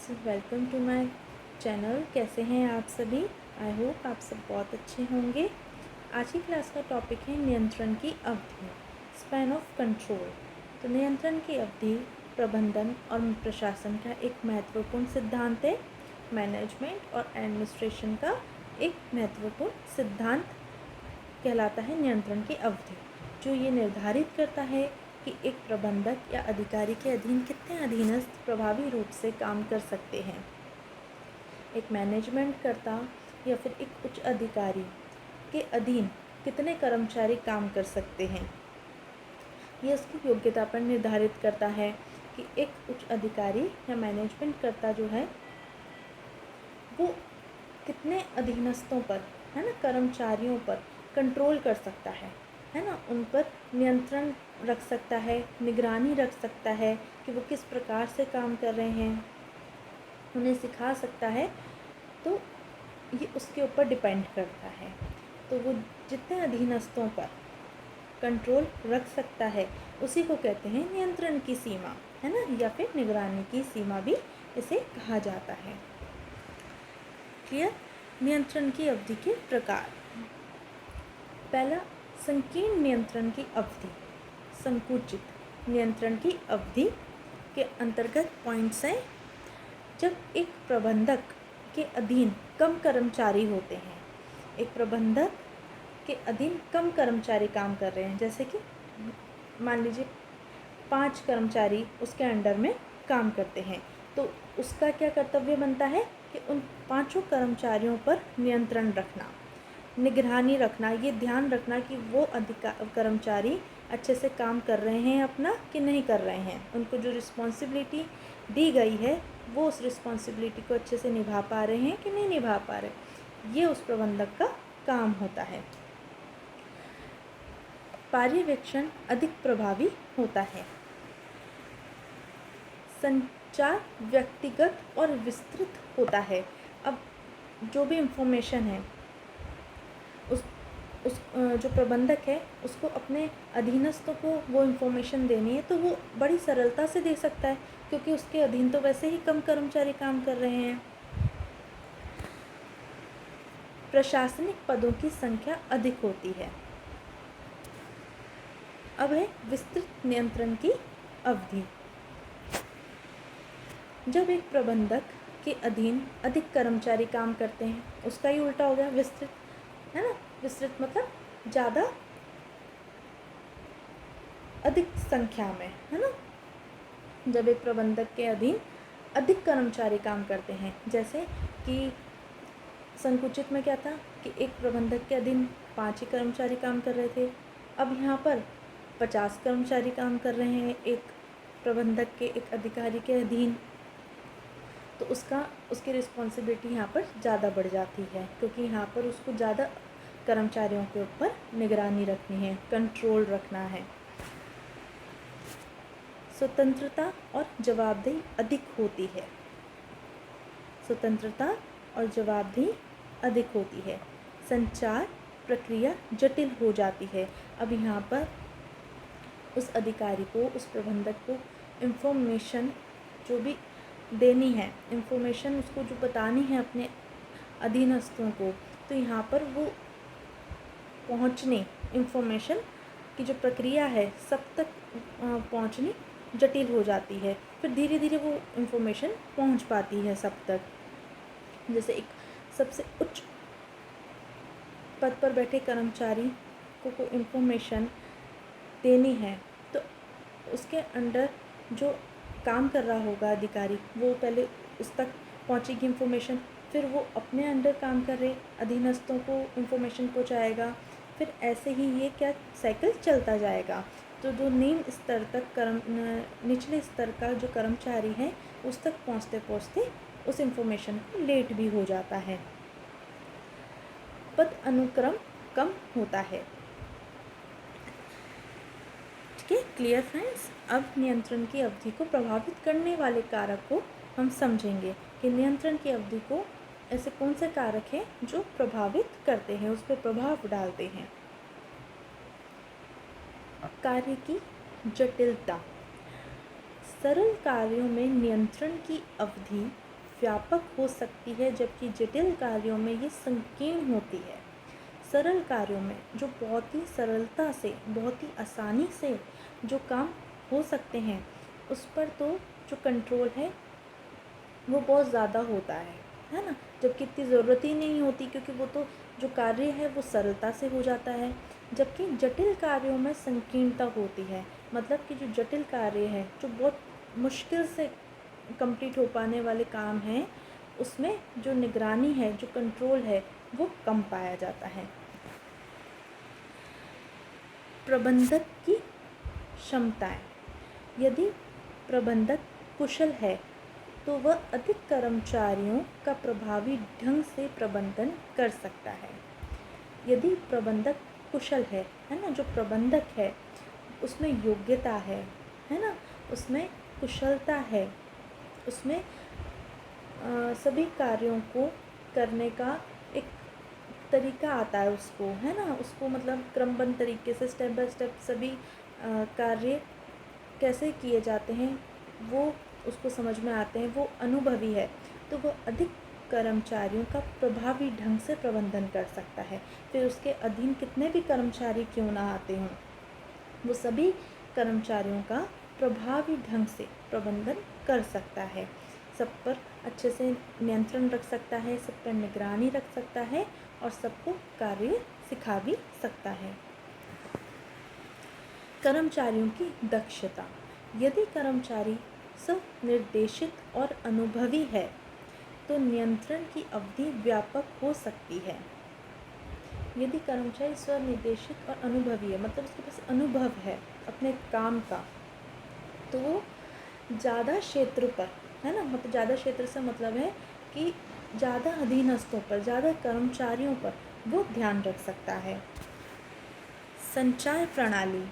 Friends, welcome to my channel. कैसे हैं आप सभी? आई होप आप सब बहुत अच्छे होंगे। आज की क्लास का टॉपिक है नियंत्रण की अवधि, स्पैन ऑफ कंट्रोल। तो नियंत्रण की अवधि प्रबंधन और प्रशासन का एक महत्वपूर्ण सिद्धांत है। मैनेजमेंट और एडमिनिस्ट्रेशन का एक महत्वपूर्ण सिद्धांत कहलाता है नियंत्रण की अवधि, जो ये निर्धारित करता है कि एक प्रबंधक या अधिकारी के अधीन कितने अधीनस्थ प्रभावी रूप से काम कर सकते हैं। एक मैनेजमेंट करता या फिर एक उच्च अधिकारी के अधीन कितने कर्मचारी काम कर सकते हैं। ये उसकी योग्यता पर निर्धारित करता है कि एक उच्च अधिकारी या मैनेजमेंट करता जो है वो कितने अधीनस्थों पर, है ना, कर्मचारियों पर कंट्रोल कर सकता है ना, उन पर नियंत्रण रख सकता है, निगरानी रख सकता है कि वो किस प्रकार से काम कर रहे हैं, उन्हें सिखा सकता है। तो ये उसके ऊपर डिपेंड करता है। तो वो जितने अधीनस्थों पर कंट्रोल रख सकता है उसी को कहते हैं नियंत्रण की सीमा, है ना, या फिर निगरानी की सीमा भी इसे कहा जाता है। क्लियर? नियंत्रण की अवधि के प्रकार। पहला, संकीर्ण नियंत्रण की अवधि। संकुचित नियंत्रण की अवधि के अंतर्गत पॉइंट्स हैं जब एक प्रबंधक के अधीन कम कर्मचारी होते हैं। एक प्रबंधक के अधीन कम कर्मचारी काम कर रहे हैं, जैसे कि मान लीजिए 5 कर्मचारी उसके अंडर में काम करते हैं, तो उसका क्या कर्तव्य बनता है कि उन 5 कर्मचारियों पर नियंत्रण रखना, निगरानी रखना, ये ध्यान रखना कि वो कर्मचारी अच्छे से काम कर रहे हैं अपना कि नहीं कर रहे हैं। उनको जो रिस्पॉन्सिबिलिटी दी गई है वो उस रिस्पॉन्सिबिलिटी को अच्छे से निभा पा रहे हैं कि नहीं निभा पा रहे। ये उस प्रबंधक का काम होता है। पर्यवेक्षण अधिक प्रभावी होता है। संचार व्यक्तिगत और विस्तृत होता है। अब जो भी इंफॉर्मेशन है उस जो प्रबंधक है उसको अपने अधीनस्थों को वो इन्फॉर्मेशन देनी है तो वो बड़ी सरलता से दे सकता है, क्योंकि उसके अधीन तो वैसे ही कम कर्मचारी काम कर रहे हैं। प्रशासनिक पदों की संख्या अधिक होती है। अब है विस्तृत नियंत्रण की अवधि। जब एक प्रबंधक के अधीन अधिक कर्मचारी काम करते हैं, उसका ही उल्टा हो गया विस्तृत, है ना। विस्तृत मतलब ज़्यादा, अधिक संख्या में, है ना। जब एक प्रबंधक के अधीन अधिक कर्मचारी काम करते हैं, जैसे कि संकुचित में क्या था कि एक प्रबंधक के अधीन 5 ही कर्मचारी काम कर रहे थे, अब यहाँ पर 50 कर्मचारी काम कर रहे हैं एक प्रबंधक के, एक अधिकारी के अधीन। तो उसकी रिस्पॉन्सिबिलिटी यहाँ पर ज़्यादा बढ़ जाती है, क्योंकि यहाँ पर उसको ज़्यादा कर्मचारियों के ऊपर निगरानी रखनी है, कंट्रोल रखना है। स्वतंत्रता और जवाबदेही अधिक होती है। स्वतंत्रता और जवाबदेही अधिक होती है। संचार प्रक्रिया जटिल हो जाती है। अब यहाँ पर उस अधिकारी को, उस प्रबंधक को इन्फॉर्मेशन जो भी देनी है, इन्फॉर्मेशन उसको जो बतानी है अपने अधीनस्थों को, तो यहाँ पर वो पहुँचने, इन्फॉर्मेशन की जो प्रक्रिया है सब तक पहुँचनी जटिल हो जाती है। फिर धीरे धीरे वो इन्फॉर्मेशन पहुँच पाती है सब तक। जैसे एक सबसे उच्च पद पर बैठे कर्मचारी को कोई इन्फॉर्मेशन देनी है, तो उसके अंडर जो काम कर रहा होगा अधिकारी, वो पहले उस तक पहुँचेगी इन्फॉर्मेशन, फिर वो अपने अंडर काम कर रहे अधीनस्थों को इन्फॉर्मेशन पहुँचाएगा, फिर ऐसे ही ये क्या साइकिल चलता जाएगा। तो जो निम्न स्तर तक निचले स्तर का जो कर्मचारी है उस तक पहुँचते पहुँचते उस इन्फॉर्मेशन को लेट भी हो जाता है। पद अनुक्रम कम होता है। ठीक है, क्लियर फ्रेंड्स? अब नियंत्रण की अवधि को प्रभावित करने वाले कारक को हम समझेंगे कि नियंत्रण की अवधि को ऐसे कौन से कारक हैं जो प्रभावित करते हैं, उस पर प्रभाव डालते हैं। कार्य की जटिलता। सरल कार्यों में नियंत्रण की अवधि व्यापक हो सकती है, जबकि जटिल कार्यों में ये संकीर्ण होती है। सरल कार्यों में जो बहुत ही सरलता से, बहुत ही आसानी से जो काम हो सकते हैं, उस पर तो जो कंट्रोल है वो बहुत ज़्यादा होता है ना, जबकि इतनी ज़रूरत ही नहीं होती, क्योंकि वो तो जो कार्य है वो सरलता से हो जाता है। जबकि जटिल कार्यों में संकीर्णता होती है, मतलब कि जो जटिल कार्य है, जो बहुत मुश्किल से कंप्लीट हो पाने वाले काम हैं, उसमें जो निगरानी है, जो कंट्रोल है, वो कम पाया जाता है। प्रबंधक की क्षमताएं। यदि प्रबंधक कुशल है तो वह अधिक कर्मचारियों का प्रभावी ढंग से प्रबंधन कर सकता है। यदि प्रबंधक कुशल है ना, जो प्रबंधक है उसमें योग्यता है ना, उसमें कुशलता है, उसमें सभी कार्यों को करने का एक तरीका आता है उसको, है ना, उसको मतलब क्रमबद्ध तरीके से स्टेप बाय स्टेप सभी कार्य कैसे किए जाते हैं वो उसको समझ में आते हैं, वो अनुभवी है, तो वो अधिक कर्मचारियों का प्रभावी ढंग से प्रबंधन कर सकता है। फिर उसके अधीन कितने भी कर्मचारी क्यों ना आते हों, वो सभी कर्मचारियों का प्रभावी ढंग से प्रबंधन कर सकता है, सब पर अच्छे से नियंत्रण रख सकता है, सब पर निगरानी रख सकता है और सबको कार्य सिखा भी सकता है। कर्मचारियों की दक्षता। यदि कर्मचारी स्वनिर्देशित और अनुभवी है तो नियंत्रण की अवधि व्यापक हो सकती है। यदि कर्मचारी स्वनिर्देशित और अनुभवी है, मतलब उसके पास अनुभव है अपने काम का, तो वो ज़्यादा क्षेत्र पर, है ना, मतलब ज़्यादा क्षेत्र से मतलब है कि ज़्यादा अधीनस्थों पर, ज़्यादा कर्मचारियों पर वो ध्यान रख सकता है। संचार प्रणाली।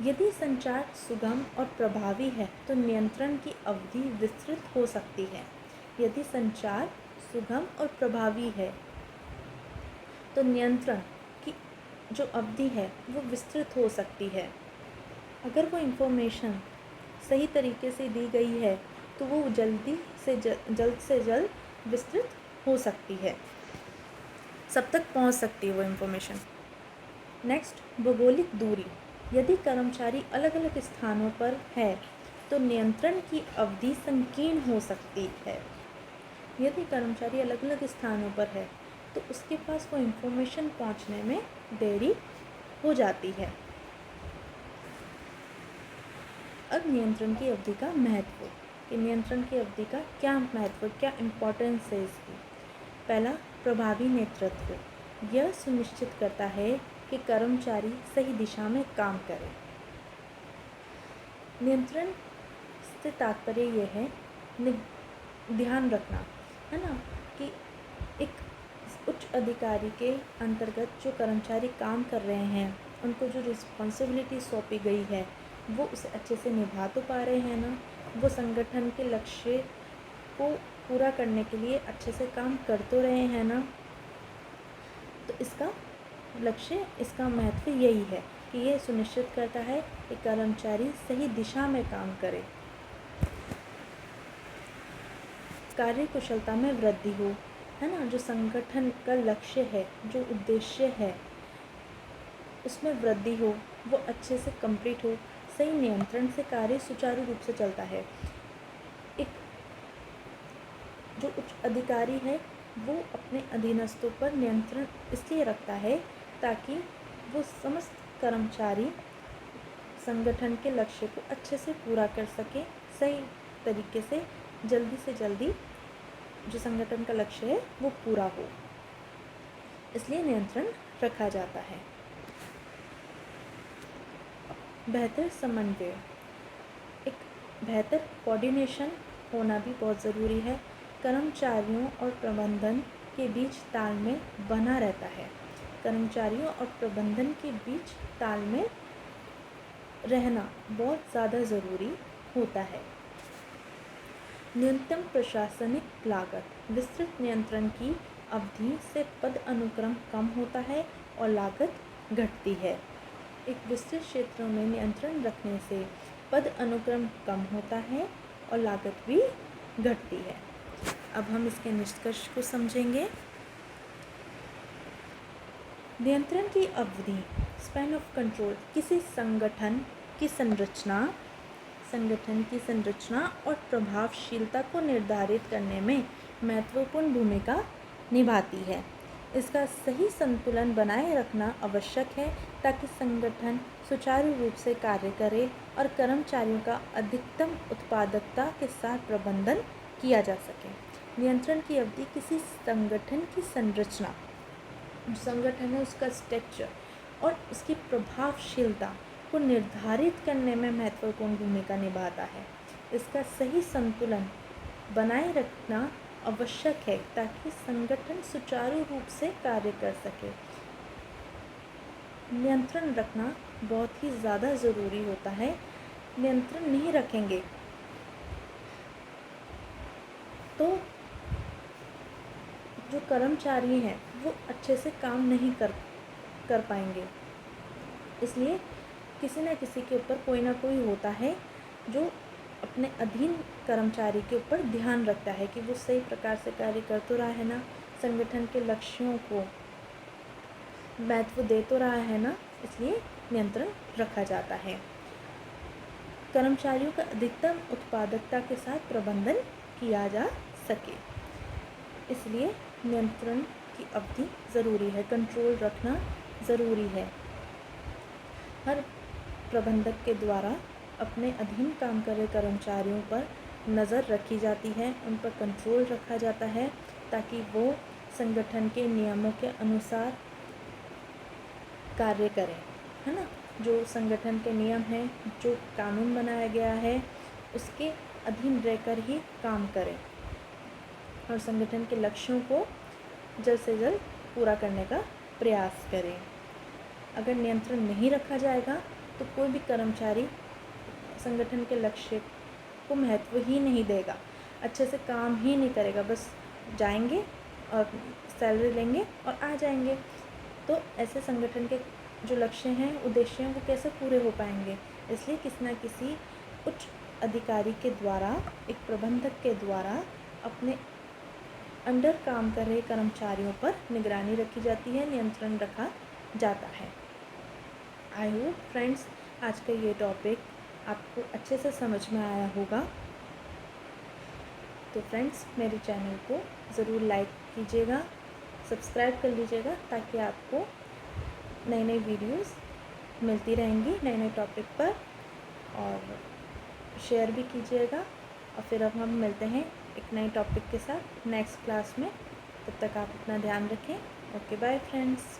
यदि संचार सुगम और प्रभावी है तो नियंत्रण की अवधि विस्तृत हो सकती है। यदि संचार सुगम और प्रभावी है तो नियंत्रण की जो अवधि है वो विस्तृत हो सकती है। अगर वो इन्फॉर्मेशन सही तरीके से दी गई है तो वो जल्द से जल्द विस्तृत हो सकती है, सब तक पहुंच सकती है वो इन्फॉर्मेशन। नेक्स्ट, भौगोलिक दूरी। यदि कर्मचारी अलग अलग स्थानों पर है तो नियंत्रण की अवधि संकीर्ण हो सकती है। यदि कर्मचारी अलग अलग स्थानों पर है तो उसके पास वो इन्फॉर्मेशन पहुंचने में देरी हो जाती है। अब नियंत्रण की अवधि का महत्व, कि नियंत्रण की अवधि का क्या महत्व, क्या इम्पोर्टेंस है इसकी। पहला, प्रभावी नेतृत्व। यह सुनिश्चित करता है कि कर्मचारी सही दिशा में काम करें। नियंत्रण से तात्पर्य यह है ध्यान रखना, है ना, कि एक उच्च अधिकारी के अंतर्गत जो कर्मचारी काम कर रहे हैं उनको जो रिस्पॉन्सिबिलिटी सौंपी गई है वो उसे अच्छे से निभा तो पा रहे हैं ना, वो संगठन के लक्ष्य को पूरा करने के लिए अच्छे से काम कर तो रहे हैं ना। तो इसका लक्ष्य, इसका महत्व यही है कि ये सुनिश्चित करता है कि कर्मचारी सही दिशा में काम करे, कार्य कुशलता में वृद्धि हो, है ना, जो संगठन का लक्ष्य है, जो उद्देश्य है, उसमें वृद्धि हो, वो अच्छे से कंप्लीट हो। सही नियंत्रण से कार्य सुचारू रूप से चलता है। एक जो उच्च अधिकारी है वो अपने अधीनस्थों पर नियंत्रण इसलिए रखता है ताकि वो समस्त कर्मचारी संगठन के लक्ष्य को अच्छे से पूरा कर सके, सही तरीके से जल्दी जो संगठन का लक्ष्य है वो पूरा हो, इसलिए नियंत्रण रखा जाता है। बेहतर समन्वय, एक बेहतर कोऑर्डिनेशन होना भी बहुत ज़रूरी है। कर्मचारियों और प्रबंधन के बीच तालमेल बना रहता है। कर्मचारियों और प्रबंधन के बीच तालमेल रहना बहुत ज़्यादा ज़रूरी होता है। न्यूनतम प्रशासनिक लागत। विस्तृत नियंत्रण की अवधि से पद अनुक्रम कम होता है और लागत घटती है। एक विस्तृत क्षेत्रों में नियंत्रण रखने से पद अनुक्रम कम होता है और लागत भी घटती है। अब हम इसके निष्कर्ष को समझेंगे। नियंत्रण की अवधि, स्पैन ऑफ कंट्रोल, किसी संगठन की संरचना और प्रभावशीलता को निर्धारित करने में महत्वपूर्ण भूमिका निभाती है। इसका सही संतुलन बनाए रखना आवश्यक है ताकि संगठन सुचारू रूप से कार्य करे और कर्मचारियों का अधिकतम उत्पादकता के साथ प्रबंधन किया जा सके। नियंत्रण की अवधि किसी संगठन की संरचना, संगठन है उसका स्ट्रक्चर और उसकी प्रभावशीलता को निर्धारित करने में महत्वपूर्ण भूमिका निभाता है। इसका सही संतुलन बनाए रखना आवश्यक है ताकि संगठन सुचारू रूप से कार्य कर सके। नियंत्रण रखना बहुत ही ज़्यादा ज़रूरी होता है। नियंत्रण नहीं रखेंगे तो जो कर्मचारी हैं वो अच्छे से काम नहीं कर पाएंगे। इसलिए किसी न किसी के ऊपर कोई ना कोई होता है जो अपने अधीन कर्मचारी के ऊपर ध्यान रखता है कि वो सही प्रकार से कार्य कर तो रहा है ना, संगठन के लक्ष्यों को महत्व दे तो रहा है ना, इसलिए नियंत्रण रखा जाता है। कर्मचारियों का अधिकतम उत्पादकता के साथ प्रबंधन किया जा सके, इसलिए नियंत्रण की अवधि ज़रूरी है, कंट्रोल रखना ज़रूरी है। हर प्रबंधक के द्वारा अपने अधीन काम कर रहे कर्मचारियों पर नज़र रखी जाती है, उन पर कंट्रोल रखा जाता है ताकि वो संगठन के नियमों के अनुसार कार्य करें, है ना। जो संगठन के नियम हैं, जो कानून बनाया गया है, उसके अधीन रहकर ही काम करें और संगठन के लक्ष्यों को जल्द से जल्द पूरा करने का प्रयास करें। अगर नियंत्रण नहीं रखा जाएगा तो कोई भी कर्मचारी संगठन के लक्ष्य को महत्व ही नहीं देगा, अच्छे से काम ही नहीं करेगा, बस जाएंगे और सैलरी लेंगे और आ जाएंगे। तो ऐसे संगठन के जो लक्ष्य हैं, उद्देश्य हैं, वो कैसे पूरे हो पाएंगे। इसलिए किसी न किसी उच्च अधिकारी के द्वारा, एक प्रबंधक के द्वारा अपने अंडर काम कर रहे कर्मचारियों पर निगरानी रखी जाती है, नियंत्रण रखा जाता है। आई होप फ्रेंड्स आज का ये टॉपिक आपको अच्छे से समझ में आया होगा। तो फ्रेंड्स मेरे चैनल को ज़रूर लाइक कीजिएगा, सब्सक्राइब कर लीजिएगा ताकि आपको नई नई वीडियोस मिलती रहेंगी नए नए टॉपिक पर, और शेयर भी कीजिएगा। और फिर अब हम मिलते हैं एक नए टॉपिक के साथ नेक्स्ट क्लास में। तब तक आप अपना ध्यान रखें। Okay bye friends.